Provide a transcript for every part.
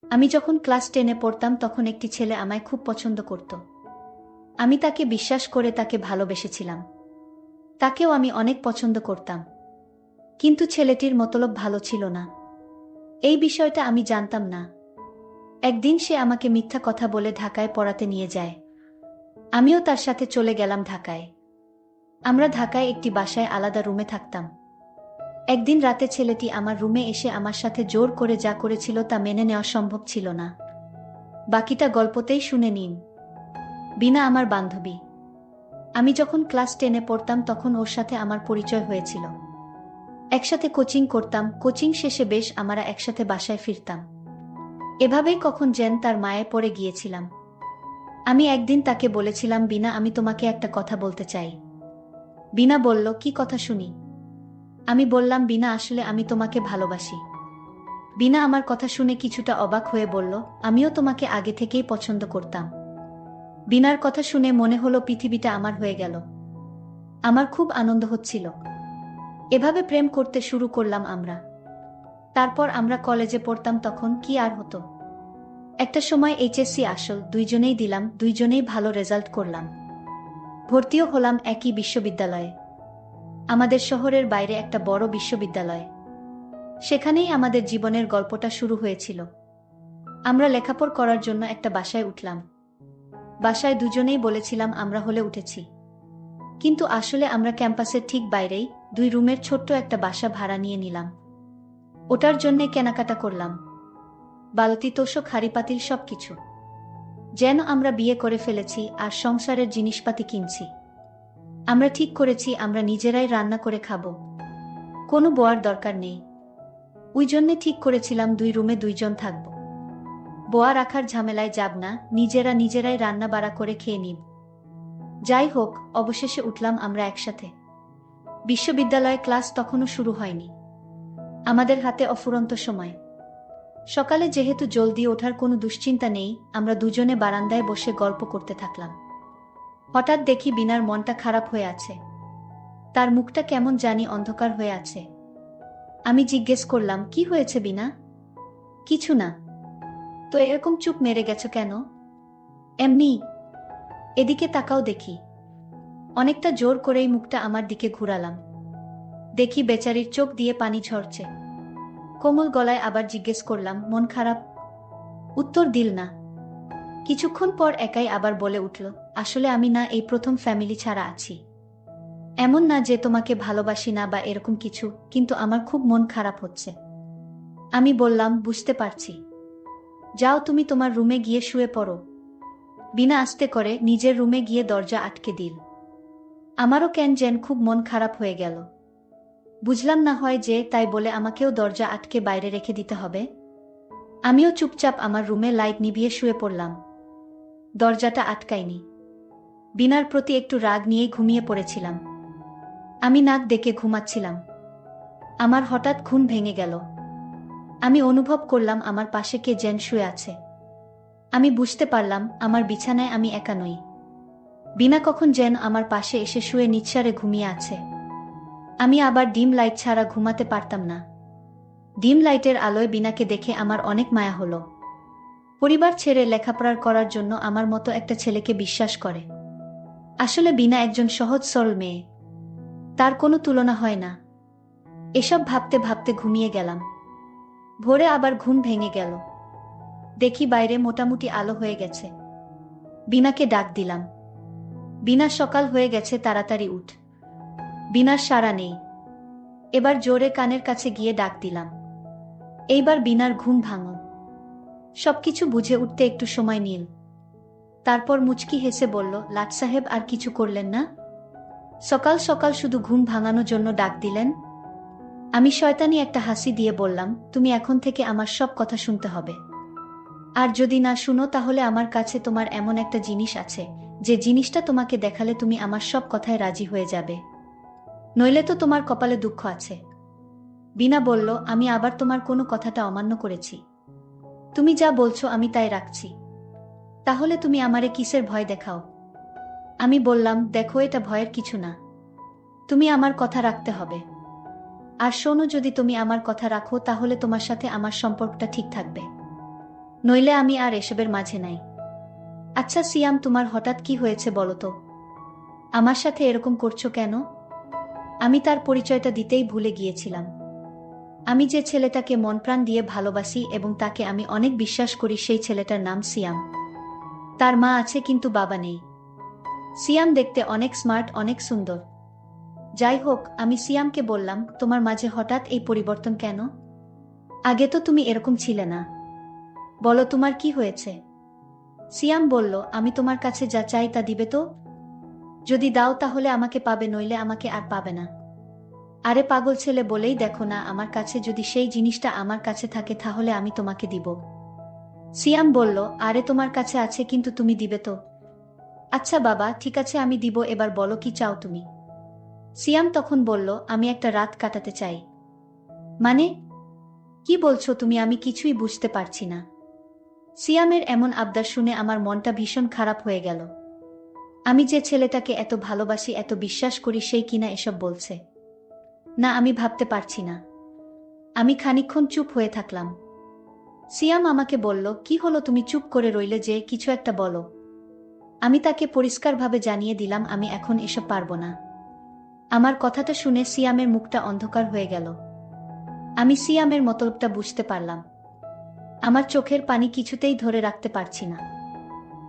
আমি যখন ক্লাস 10-এ পড়তাম তখন একটি ছেলে আমায় খুব পছন্দ করত। আমি তাকে বিশ্বাস করে তাকে ভালোবেসেছিলাম। তাকেও আমি অনেক পছন্দ করতাম। কিন্তু ছেলেটির মতলব ভালো ছিল না। এই বিষয়টা আমি জানতাম না। একদিন সে আমাকে মিথ্যা কথা বলে ঢাকায় পড়াতে নিয়ে যায়। আমিও তার সাথে চলে গেলাম ঢাকায়। আমরা ঢাকায় একটি বাসায় আলাদা রুমে থাকতাম। একদিন রাতে ছেলেটি আমার রুমে এসে আমার সাথে জোর করে যা করেছিল তা মেনে নেওয়া সম্ভব ছিল না। বাকিটা গল্পতেই শুনে নিন। বিনা আমার বান্ধবী। আমি যখন ক্লাস 10-এ পড়তাম তখন ওর সাথে আমার পরিচয় হয়েছিল। একসাথে কোচিং করতাম, কোচিং শেষে বেশ আমরা একসাথে বাসায় ফিরতাম। এভাবেই কখন যেন তার মায়ে পড়ে গিয়েছিলাম। আমি একদিন তাকে বলেছিলাম, বিনা, আমি তোমাকে একটা কথা বলতে চাই। বিনা বলল, কি কথা শুনি? আমি বললাম, বিনা, আসলে আমি তোমাকে ভালোবাসি। বিনা আমার কথা শুনে কিছুটা অবাক হয়ে বলল, আমিও তোমাকে আগে থেকেই পছন্দ করতাম। বিনার কথা শুনে মনে হলো পৃথিবীটা আমার হয়ে গেল। আমার খুব আনন্দ হচ্ছিল। এভাবে প্রেম করতে শুরু করলাম আমরা। তারপর আমরা কলেজে পড়তাম, তখন কি আর হতো। একটা সময় এইচএসসি আসল দুইজনেই দিলাম, দুইজনেই ভালো রেজাল্ট করলাম। ভর্তিও হলাম একই বিশ্ববিদ্যালয়ে। আমাদের শহরের বাইরে একটা বড় বিশ্ববিদ্যালয়। সেখানেই আমাদের জীবনের গল্পটা শুরু হয়েছিল। আমরা লেখাপড়া করার জন্য একটা বাসায় উঠলাম। বাসায় দুজনেই বলেছিলাম আমরা হলে উঠেছি। কিন্তু আসলে আমরা ক্যাম্পাসের ঠিক বাইরেই 2 রুমের ছোট্ট একটা বাসা ভাড়া নিয়ে নিলাম। ওটার জন্যে কেনাকাটা করলাম। বালতি, তোশক, হাঁড়িপাতিল সবকিছু। যেন আমরা বিয়ে করে ফেলেছি আর সংসারের জিনিসপাতি কিনছি। আমরা ঠিক করেছি আমরা নিজেরাই রান্না করে খাবো। কোনো বোয়ার দরকার নেই। ওই জন্যে ঠিক করেছিলাম 2 রুমে 2জন থাকব। বোয়া রাখার ঝামেলায় যাব না, নিজেরাই রান্না বাড়া করে খেয়ে নিব। যাই হোক, অবশেষে উঠলাম আমরা একসাথে। বিশ্ববিদ্যালয়ে ক্লাস তখনও শুরু হয়নি। আমাদের হাতে অফুরন্ত সময়। সকালে যেহেতু জলদি ওঠার কোনো দুশ্চিন্তা নেই, আমরা দুজনে বারান্দায় বসে গল্প করতে থাকলাম। হঠাৎ দেখি বিনার মনটা খারাপ হয়ে আছে। তার মুখটা কেমন জানি অন্ধকার হয়ে আছে। আমি জিজ্ঞেস করলাম, কি হয়েছে বিনা? কিছু না। তো এরকম চুপ মেরে গেছো কেন? এমনি। এদিকে তাকাও দেখি। অনেকটা জোর করেই মুখটা আমার দিকে ঘুরালাম। দেখি বেচারির চোখ দিয়ে পানি ঝরছে। কোমল গলায় আবার জিজ্ঞেস করলাম, মন খারাপ? উত্তর দিল না। কিছুক্ষণ পর একাই আবার বলে উঠল, আসলে আমি না এই প্রথম ফ্যামিলি ছাড়া আছি। এমন না যে তোমাকে ভালোবাসি না বা এরকম কিছু, কিন্তু আমার খুব মন খারাপ হচ্ছে। আমি বললাম, বুঝতে পারছি। যাও তুমি তোমার রুমে গিয়ে শুয়ে পড়ো। বিনা আস্তে করে নিজের রুমে গিয়ে দরজা আটকে দিল। আমারও কেন যেন খুব মন খারাপ হয়ে গেল। বুঝলাম না, হয় যে তাই বলে আমাকেও দরজা আটকে বাইরে রেখে দিতে হবে? আমিও চুপচাপ আমার রুমে লাইট নিভিয়ে শুয়ে পড়লাম। দরজাটা আটকাইনি। বিনার প্রতি একটু রাগ নিয়েই ঘুমিয়ে পড়েছিলাম। আমি নাক ডেকে ঘুমাচ্ছিলাম। আমার হঠাৎ ঘুম ভেঙে গেল। আমি অনুভব করলাম আমার পাশে কে যেন শুয়ে আছে। আমি বুঝতে পারলাম আমার বিছানায় আমি একা নই। বিনা কখন যেন আমার পাশে এসে শুয়ে নিঃসাড়ে ঘুমিয়ে আছে। আমি আবার ডিম লাইট ছাড়া ঘুমাতে পারতাম না। ডিম লাইটের আলোয় বিনাকে দেখে আমার অনেক মায়া হলো। পরিবার ছেড়ে লেখাপড়া করার জন্য আমার মতো একটা ছেলেকে বিশ্বাস করে। আসলে বিনা একজন সহজ সরল মেয়ে। তার কোনো তুলনা হয় না। এসব ভাবতে ভাবতে ঘুমিয়ে গেলাম। ভোরে আবার ঘুম ভেঙে গেল। দেখি বাইরে মোটামুটি আলো হয়ে গেছে। বিনাকে ডাক দিলাম। বিনা, সকাল হয়ে গেছে, তাড়াতাড়ি উঠ। বিনার সাড়া নেই। এবার জোরে কানের কাছে গিয়ে ডাক দিলাম। এইবার বিনার ঘুম ভাঙল। সবকিছু বুঝে উঠতে একটু সময় নিল। তারপর মুচকি হেসে বলল, লাট সাহেব, আর কিছু করলেন না? সকাল সকাল শুধু ঘুম ভাঙানোর জন্য ডাক দিলেন? আমি শয়তানি একটা হাসি দিয়ে বললাম, তুমি এখন থেকে আমার সব কথা শুনতে হবে। আর যদি না শুনো তাহলে আমার কাছে তোমার এমন একটা জিনিস আছে, যে জিনিসটা তোমাকে দেখালে তুমি আমার সব কথায় রাজি হয়ে যাবে। নইলে তো তোমার কপালে দুঃখ আছে। বিনা বলল, আমি আবার তোমার কোনো কথাটা অমান্য করেছি? তুমি যা বলছো আমি তাই রাখছি। তাহলে তুমি আমারে কিসের ভয় দেখাও? আমি বললাম, দেখো, এটা ভয়ের কিছু না। তুমি আমার কথা রাখতে হবে। আর শোনো, যদি তুমি আমার কথা রাখো তাহলে তোমার সাথে আমার সম্পর্কটা ঠিক থাকবে। নইলে আমি আর এসবের মাঝে নাই। আচ্ছা সিয়াম, তোমার হঠাৎ কি হয়েছে বলো তো? আমার সাথে এরকম করছো কেন? আমি তার পরিচয়টা দিতেই ভুলে গিয়েছিলাম। আমি যে ছেলেটাকে মন প্রাণ দিয়ে ভালোবাসি এবং তাকে আমি অনেক বিশ্বাস করি, সেই ছেলেটার নাম সিয়াম। তার মা আছে কিন্তু বাবা নেই। সিয়াম দেখতে অনেক স্মার্ট, অনেক সুন্দর। যাই হোক, আমি সিয়ামকে বললাম, তোমার মাঝে হঠাৎ এই পরিবর্তন কেন? আগে তো তুমি এরকম ছিলে না। বলো তোমার কি হয়েছে? সিয়াম বলল, আমি তোমার কাছে যা চাই তা দিবে তো? যদি দাও তাহলে আমাকে পাবে, নইলে আমাকে আর পাবে না। আরে পাগল ছেলে, বলেই দেখো না, আমার কাছে যদি সেই জিনিসটা আমার কাছে থাকে তাহলে আমি তোমাকে দিব। সিয়াম বলল, আরে তোমার কাছে আছে কিন্তু তুমি দিবে তো? আচ্ছা বাবা, ঠিক আছে আমি দিব, এবার বলো কি চাও তুমি? সিয়াম তখন বলল, আমি একটা রাত কাটাতে চাই। মানে? কি বলছো তুমি? আমি কিছুই বুঝতে পারছি না। সিয়ামের এমন আবদার শুনে আমার মনটা ভীষণ খারাপ হয়ে গেল। আমি যে ছেলেটাকে এত ভালোবাসি, এত বিশ্বাস করি, সেই কিনা এসব বলছে। না, আমি ভাবতে পারছি না। আমি খানিকক্ষণ চুপ হয়ে থাকলাম। সিয়াম আমাকে বলল, কি হলো, তুমি চুপ করে রইলে যে, কিছু একটা বলো। আমি তাকে পরিষ্কারভাবে জানিয়ে দিলাম, আমি এখন এসব পারবো না। আমার কথাটা শুনে সিয়ামের মুখটা অন্ধকার হয়ে গেল। আমি সিয়ামের মতলবটা বুঝতে পারলাম। আমার চোখের পানি কিছুতেই ধরে রাখতে পারছি না।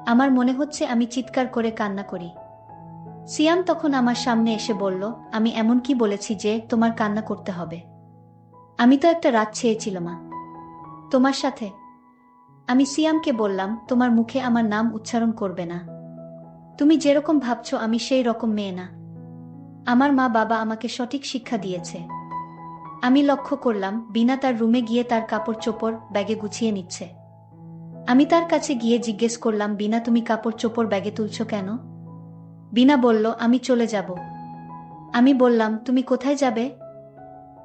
আমার মনে হচ্ছে আমি চিৎকার করে কান্না করি। সিয়াম তখন আমার সামনে এসে বলল, আমি এমন কি বলেছি যে তোমার কান্না করতে হবে? আমি তো একটা রাত চেয়েছিলাম তোমার সাথে। আমি সিয়ামকে বললাম, তোমার মুখে আমার নাম উচ্চারণ করবে না। তুমি যেরকম ভাবছো আমি সেই রকম মেয়ে না। আমার মা বাবা আমাকে সঠিক শিক্ষা দিয়েছে। আমি লক্ষ্য করলাম বিনা তার রুমে গিয়ে তার কাপড় চোপড় ব্যাগে গুছিয়ে নিচ্ছে। আমি তার কাছে গিয়ে জিজ্ঞেস করলাম, বিনা তুমি কাপড় চোপড় ব্যাগে তুলছো কেন? বিনা বলল, আমি চলে যাব। আমি বললাম, তুমি কোথায় যাবে?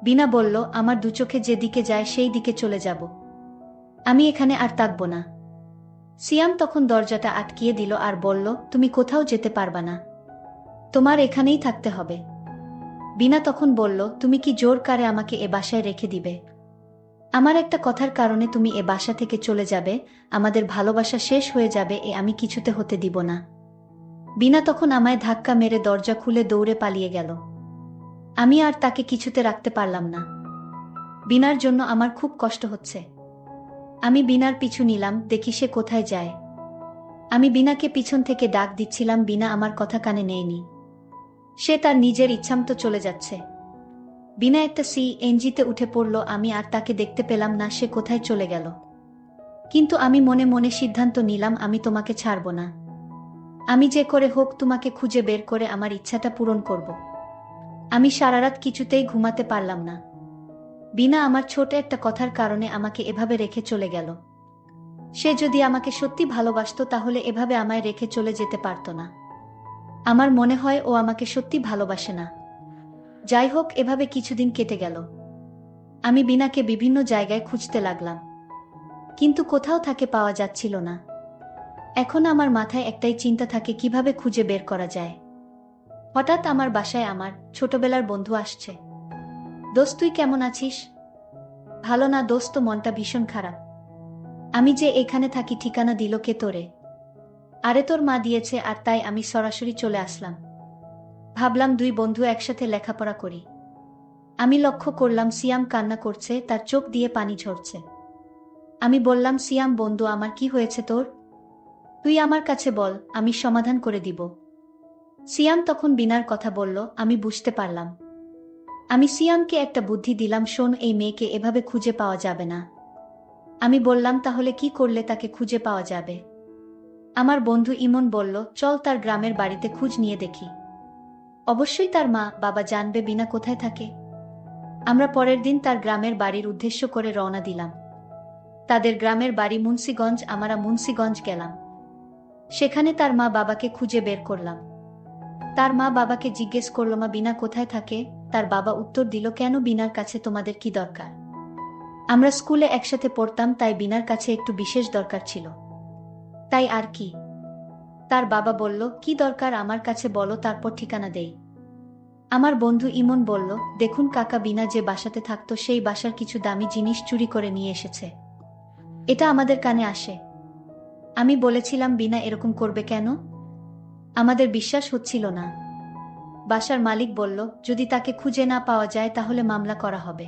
বিনা বলল, আমার দু চোখে যেদিকে যায় সেই দিকে চলে যাব। আমি এখানে আর থাকব না। সিয়াম তখন দরজাটা আটকিয়ে দিল আর বলল, তুমি কোথাও যেতে পারবা না। তোমার এখানেই থাকতে হবে। বিনা তখন বলল, তুমি কি জোর করে আমাকে এ বাসায় রেখে দিবে? আমার একটা কথার কারণে তুমি এ বাসা থেকে চলে যাবে, আমাদের ভালোবাসা শেষ হয়ে যাবে, এ আমি কিছুতে হতে দিব না। বিনা তখন আমায় ধাক্কা মেরে দরজা খুলে দৌড়ে পালিয়ে গেল। আমি আর তাকে কিছুতে রাখতে পারলাম না। বিনার জন্য আমার খুব কষ্ট হচ্ছে। আমি বিনার পিছু নিলাম, দেখি সে কোথায় যায়। আমি বিনাকে পিছন থেকে ডাক দিচ্ছিলাম, বিনা আমার কথা কানে নেয়নি। সে তার নিজের ইচ্ছামতো চলে যাচ্ছে। বিনা একটা সিএনজিতে উঠে পড়ল, আমি আর তাকে দেখতে পেলাম না, সে কোথায় চলে গেল। কিন্তু আমি মনে মনে সিদ্ধান্ত নিলাম, আমি তোমাকে ছাড়ব না। আমি যে করে হোক তোমাকে খুঁজে বের করে আমার ইচ্ছাটা পূরণ করব। আমি সারারাত কিছুতেই ঘুমাতে পারলাম না। বিনা আমার ছোট একটা কথার কারণে আমাকে এভাবে রেখে চলে গেল। সে যদি আমাকে সত্যি ভালোবাসতো তাহলে এভাবে আমায় রেখে চলে যেতে পারত না। আমার মনে হয় ও আমাকে সত্যি ভালোবাসে না। যাই হোক, এভাবে কিছুদিন কেটে গেল। আমি বিনাকে বিভিন্ন জায়গায় খুঁজতে লাগলাম, কিন্তু কোথাও তাকে পাওয়া যাচ্ছিল না। এখন আমার মাথায় একটাই চিন্তা থাকে, কিভাবে খুঁজে বের করা যায়। হঠাৎ আমার বাসায় আমার ছোটবেলার বন্ধু আসছে। দোস্ত, তুই কেমন আছিস? ভালো না দোস্ত, মনটা ভীষণ খারাপ। আমি যে এখানে থাকি ঠিকানা দিল কে তোরে? আরে তোর মা দিয়েছে, আর তাই আমি সরাসরি চলে আসলাম। ভাবলাম দুই বন্ধু একসাথে লেখাপড়া করি। আমি লক্ষ্য করলাম সিয়াম কান্না করছে, তার চোখ দিয়ে পানি ঝরছে। আমি বললাম, সিয়াম বন্ধু আমার, কি হয়েছে তোর? তুই আমার কাছে বল, আমি সমাধান করে দিব। সিয়াম তখন বিনার কথা বলল, আমি বুঝতে পারলাম। আমি সিয়ামকে একটা বুদ্ধি দিলাম, শোন, এই মেয়েকে এভাবে খুঁজে পাওয়া যাবে না। আমি বললাম, তাহলে কি করলে তাকে খুঁজে পাওয়া যাবে? আমার বন্ধু ইমন বলল, চল তার গ্রামের বাড়িতে খোঁজ নিয়ে দেখি। অবশ্যই তার মা বাবা জানবে বিনা কোথায় থাকে। আমরা পরের দিন তার গ্রামের বাড়ির উদ্দেশ্য করে রওনা দিলাম। তাদের গ্রামের বাড়ি মুন্সিগঞ্জ। আমরা মুন্সিগঞ্জ গেলাম। সেখানে তার মা বাবাকে খুঁজে বের করলাম। তার মা বাবাকে জিজ্ঞেস করল, মা বিনা কোথায় থাকে? তার বাবা উত্তর দিল, কেন, বিনার কাছে তোমাদের কি দরকার? আমরা স্কুলে একসাথে পড়তাম, তাই বিনার কাছে একটু বিশেষ দরকার ছিল। তাই আর কি? তার বাবা বলল, কি দরকার আমার কাছে বলো, তারপর ঠিকানা দেই। আমার বন্ধু ইমন বলল, দেখুন কাকা, বিনা যে বাসাতে থাকতো সেই বাসার কিছু দামি জিনিস চুরি করে নিয়ে এসেছে। এটা আমাদের কানে আসে। আমি বলেছিলাম বিনা এরকম করবে কেন? আমাদের বিশ্বাস হচ্ছিল না। বাসার মালিক বলল, যদি তাকে খুঁজে না পাওয়া যায় তাহলে মামলা করা হবে।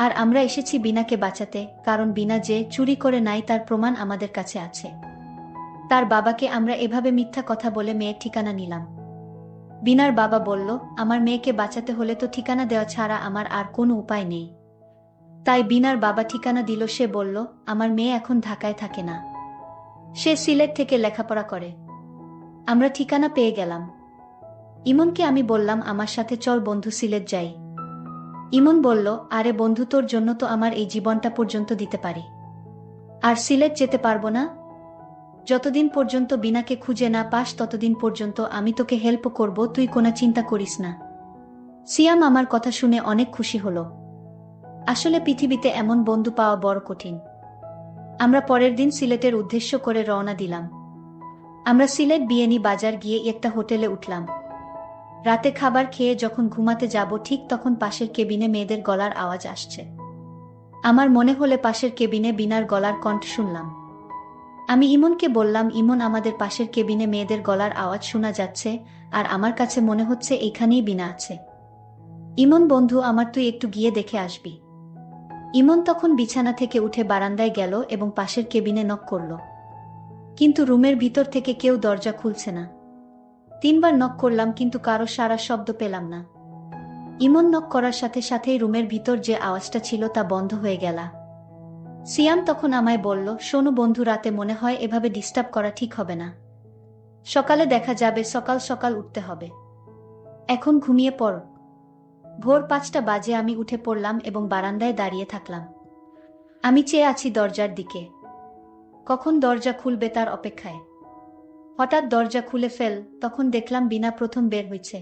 আর আমরা এসেছি বিনাকে বাঁচাতে, কারণ বিনা যে চুরি করে নাই তার প্রমাণ আমাদের কাছে আছে। তার বাবাকে আমরা এভাবে মিথ্যা কথা বলে মেয়ের ঠিকানা নিলাম। বিনার বাবা বলল, আমার মেয়েকে বাঁচাতে হলে তো ঠিকানা দেওয়া ছাড়া আমার আর কোনো উপায় নেই। তাই বিনার বাবা ঠিকানা দিল। সে বলল, আমার মেয়ে এখন ঢাকায় থাকে না, সে সিলেট থেকে লেখাপড়া করে। আমরা ঠিকানা পেয়ে গেলাম। ইমনকে আমি বললাম, আমার সাথে চল বন্ধু, সিলেট যাই। ইমন বলল, আরে বন্ধু, তোর জন্য তো আমার এই জীবনটা পর্যন্ত দিতে পারি। আর সিলেট যেতে পারবো না? যতদিন পর্যন্ত বিনাকে খুঁজে না পাস ততদিন পর্যন্ত আমি তোকে হেল্প করব, তুই কোনো চিন্তা করিস না। সিয়াম আমার কথা শুনে অনেক খুশি হলো। আসলে পৃথিবীতে এমন বন্ধু পাওয়া বড় কঠিন। আমরা পরের দিন সিলেটের উদ্দেশ্য করে রওনা দিলাম। আমরা সিলেট বিয়েনি বাজার গিয়ে একটা হোটেলে উঠলাম। রাতে খাবার খেয়ে যখন ঘুমাতে যাব ঠিক তখন পাশের কেবিনে মেয়েদের গলার আওয়াজ আসছে। আমার মনে হলে পাশের কেবিনে বিনার গলার কণ্ঠ শুনলাম। আমি ইমনকে বললাম, ইমন, আমাদের পাশের কেবিনে মেয়েদের গলার আওয়াজ শোনা যাচ্ছে, আর আমার কাছে মনে হচ্ছে এখানেই বিনা আছে। ইমন বন্ধু আমার, তুই একটু গিয়ে দেখে আসবি। ইমন তখন বিছানা থেকে উঠে বারান্দায় গেল এবং পাশের কেবিনে নক করল। কিন্তু রুমের ভিতর থেকে কেউ দরজা খুলছে না। 3বার নক করলাম কিন্তু কারো সাড়া শব্দ পেলাম না। ইমন নক করার সাথে সাথেই রুমের ভিতর যে আওয়াজটা ছিল তা বন্ধ হয়ে গেল। সিয়াম তখন আমায় বলল, শোনো বন্ধু, রাতে মনে হয় এভাবে ডিস্টার্ব করা ঠিক হবে না। সকালে দেখা যাবে, সকাল সকাল উঠতে হবে। এখন ঘুমিয়ে পড়। ভোর 5টা বাজে আমি উঠে পড়লাম এবং বারান্দায় দাঁড়িয়ে থাকলাম। আমি চেয়ে আছি দরজার দিকে, কখন দরজা খুলবে তার অপেক্ষায়। হঠাৎ দরজা খুলে ফেল, তখন দেখলাম বিনা প্রথম বের হয়েছে।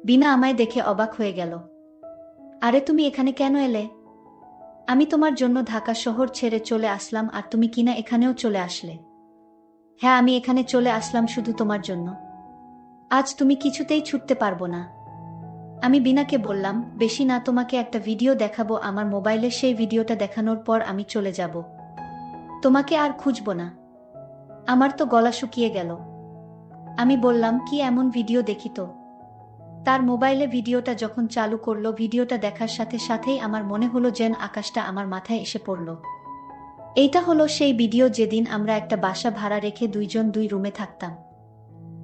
বিনা আমায় দেখে অবাক হয়ে গেল। আরে তুমি এখানে কেন এলে? আমি তোমার জন্য ঢাকা শহর ছেড়ে চলে আসলাম, আর তুমি কিনা এখানেও চলে আসলে? হ্যাঁ, আমি এখানে চলে আসলাম শুধু তোমার জন্য। আজ তুমি কিছুতেই ছুটতে পারবো না। আমি বিনাকে বললাম, বেশি না, তোমাকে একটা ভিডিও দেখাবো আমার মোবাইলে, সেই ভিডিওটা দেখানোর পর আমি চলে যাব। তোমাকে আর খুঁজব না। আমার তো গলা শুকিয়ে গেল। আমি বললাম, কি এমন ভিডিও দেখি তো? তার মোবাইলে ভিডিওটা যখন চালু করলো, ভিডিওটা দেখার সাথে সাথেই আমার মনে হলো যেন আকাশটা আমার মাথায় এসে পড়ল। এইটা হলো সেই ভিডিও যেদিন আমরা একটা বাসা ভাড়া রেখে 2 জন 2 রুমে থাকতাম।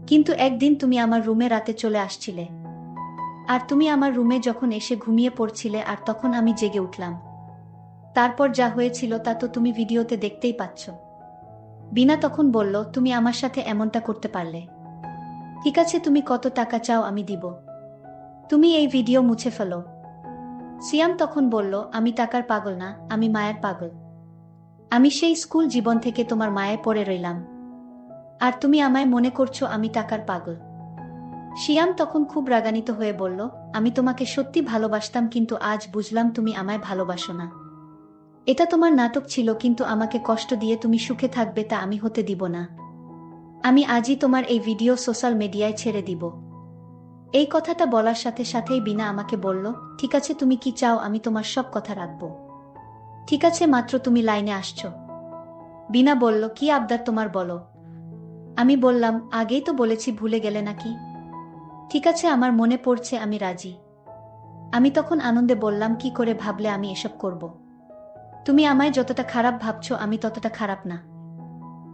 কিন্তু একদিন তুমি আমার রুমে রাতে চলে আসছিলে, আর তুমি আমার রুমে যখন এসে ঘুমিয়ে পড়ছিলে, আর তখন আমি জেগে উঠলাম। তারপর যা হয়েছিল তা তো তুমি ভিডিওতে দেখতেই পাচ্ছ। বিনা তখন বলল, তুমি আমার সাথে এমনটা করতে পারলে? ঠিক আছে, তুমি কত টাকা চাও আমি দিব। তুমি এই ভিডিও মুছে ফেলো। সিয়াম তখন বলল, আমি টাকার পাগল না, আমি মায়ের পাগল। আমি সেই স্কুল জীবন থেকে তোমার মায়ে পড়ে রইলাম, আর তুমি আমায় মনে করছো আমি টাকার পাগল। সিয়াম তখন খুব রাগান্বিত হয়ে বলল, আমি তোমাকে সত্যি ভালোবাসতাম, কিন্তু আজ বুঝলাম তুমি আমায় ভালোবাসো না। এটা তোমার নাটক ছিল, কিন্তু আমাকে কষ্ট দিয়ে তুমি সুখে থাকবে তা আমি হতে দিব না। আমি আজই তোমার এই ভিডিও সোশ্যাল মিডিয়ায় ছেড়ে দিব। এই কথাটা বলার সাথে সাথেই বিনা আমাকে বলল, ঠিক আছে, তুমি কি চাও আমি তোমার সব কথা রাখবো। ঠিক আছে, মাত্র তুমি লাইনে আসছো। বিনা বলল, কি আবদার তোমার বলো। আমি বললাম, আগেই তো বলেছি, ভুলে গেলে নাকি? ঠিক আছে, আমার মনে পড়ছে, আমি রাজি। আমি তখন আনন্দে বললাম, কি করে ভাবলে আমি এসব করব? তুমি আমায় যতটা খারাপ ভাবছো আমি ততটা খারাপ না।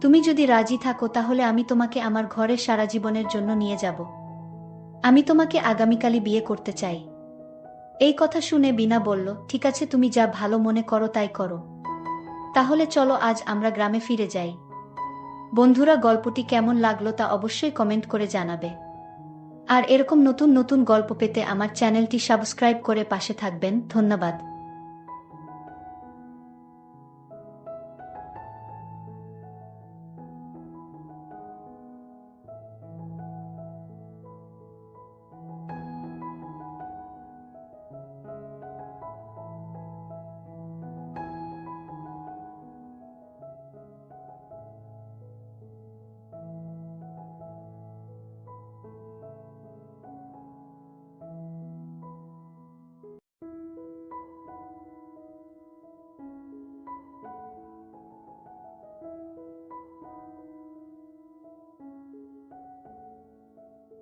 তুমি যদি রাজি থাকো তাহলে আমি তোমাকে আমার ঘরে সারা জীবনের জন্য নিয়ে যাব। আমি তোমাকে আগামীকালই বিয়ে করতে চাই। এই কথা শুনে বিনা বলল, ঠিক আছে, তুমি যা ভালো মনে করো তাই করো। তাহলে চলো আজ আমরা গ্রামে ফিরে যাই। বন্ধুরা, গল্পটি কেমন লাগলো তা অবশ্যই কমেন্ট করে জানাবে। আর এরকম নতুন নতুন গল্প পেতে আমার চ্যানেলটি সাবস্ক্রাইব করে পাশে থাকবেন। ধন্যবাদ।